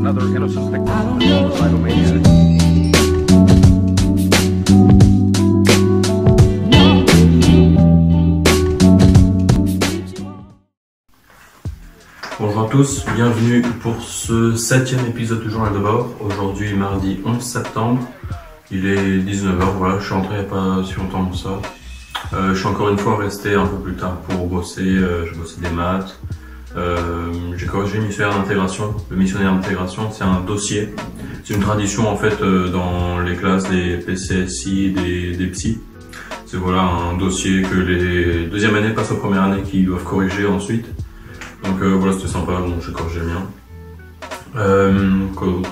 another innocent victim of a suicidal maniac. Bonjour à tous, bienvenue pour ce 7e épisode du Journal de bord. Aujourd'hui, mardi 11 septembre, il est 19h, voilà, je suis rentré il n'y a pas si longtemps que ça. Je suis encore une fois resté un peu plus tard pour bosser, j'ai bossé des maths. J'ai corrigé le missionnaire d'intégration. Le missionnaire d'intégration, c'est un dossier. C'est une tradition en fait dans les classes des PCSI, des psys. C'est voilà un dossier que les deuxième années passent aux premières années qui doivent corriger ensuite. Donc voilà, c'était sympa, donc j'ai corrigé le mien. Quoi d'autre?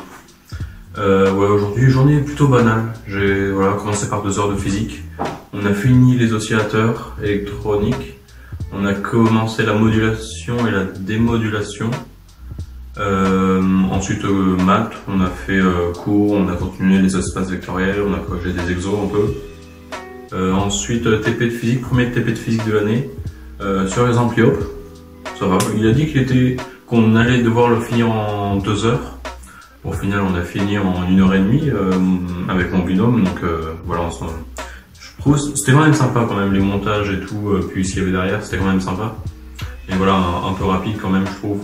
Ouais, aujourd'hui, journée plutôt banale. J'ai voilà, commencé par 2 heures de physique. On a fini les oscillateurs électroniques. On a commencé la modulation et la démodulation. Ensuite, maths, on a fait cours, on a continué les espaces vectoriels, on a corrigé des exos un peu. Ensuite, TP de physique, premier TP de physique de l'année, sur les ampli-op. Ça va. Il a dit qu'on allait devoir le finir en 2 heures. Au final, on a fini en 1h30 avec mon binôme. Donc voilà, je trouve c'était quand même sympa quand même les montages et tout. Puis ce qu'il y avait derrière, c'était quand même sympa. Et voilà, un peu rapide quand même, je trouve.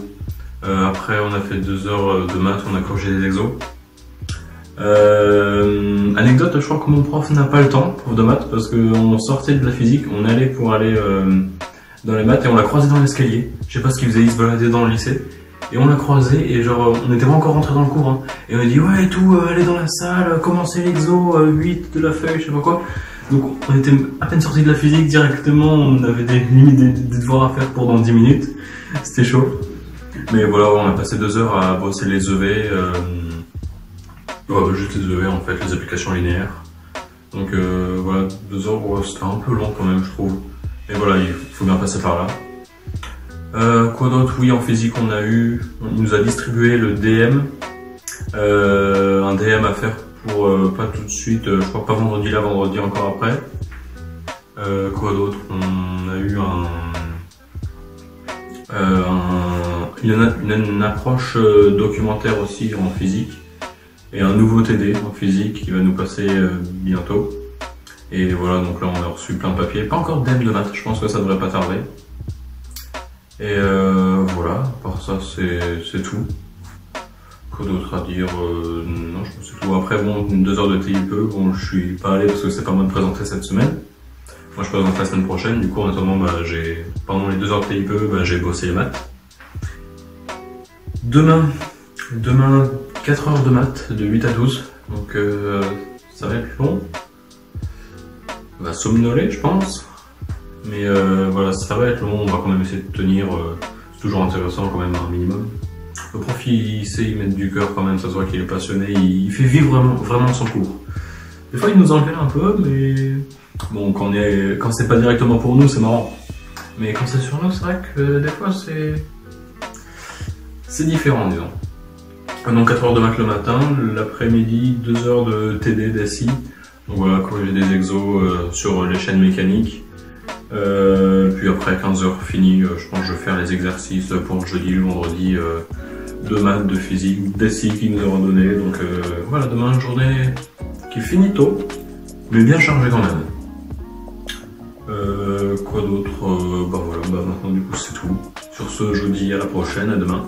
Après, on a fait 2 heures de maths, on a corrigé des exos. Anecdote, je crois que mon prof n'a pas le temps, prof de maths, parce qu'on sortait de la physique, on allait pour aller dans les maths et on l'a croisé dans l'escalier. Je sais pas ce qu'il faisait, il se baladait dans le lycée. Et on l'a croisé et genre on n'était pas encore rentré dans le cours. Hein. Et on a dit ouais et tout, allez dans la salle, commencez l'exo, 8 de la feuille, je sais pas quoi. Donc on était à peine sorti de la physique directement, on avait limite des devoirs à faire pour dans 10 minutes. C'était chaud. Mais voilà, on a passé 2 heures à bosser les EV, juste les EV en fait, les applications linéaires. Donc voilà, 2 heures, c'était un peu long quand même je trouve. Et voilà, il faut bien passer par là. Quoi d'autre? Oui, en physique, on nous a distribué le DM. Un DM à faire pour pas tout de suite, je crois pas vendredi là, vendredi encore après. Quoi d'autre? On a eu une approche documentaire aussi en physique. Et un nouveau TD en physique qui va nous passer bientôt. Et voilà, donc là on a reçu plein de papiers. Pas encore de DM de maths, je pense que ça devrait pas tarder. Et voilà, à part ça c'est tout. Quoi d'autre à dire? Non, je pense que c'est tout. Après bon, 2 heures de TIPE, bon je suis pas allé parce que c'est pas moi de présenter cette semaine. Moi je présente la semaine prochaine, du coup notamment pendant les 2 heures de TIPE, j'ai bossé les maths. Demain 4 heures de maths de 8 à 12, donc ça va être long. On va somnoler je pense. Mais voilà, ça va être long, on va quand même essayer de tenir, c'est toujours intéressant quand même un minimum. Le prof il sait y mettre du cœur quand même, ça se voit qu'il est passionné, il fait vivre vraiment son cours. Des fois il nous engueule un peu, mais bon quand c'est pas directement pour nous c'est marrant. Mais quand c'est sur nous c'est vrai que des fois c'est différent disons. Donc 4 heures de maths le matin, l'après-midi 2 heures de TD d'SI. Donc voilà, corriger des exos sur les chaînes mécaniques. Puis après 15 heures fini, je pense que je vais faire les exercices pour le jeudi, le vendredi de maths, de physique, d'SI qui nous auront donné. Donc voilà, demain une journée qui finit tôt, mais bien chargée quand même. Quoi d'autre? Voilà, maintenant du coup c'est tout. Sur ce, je vous dis à la prochaine, à demain.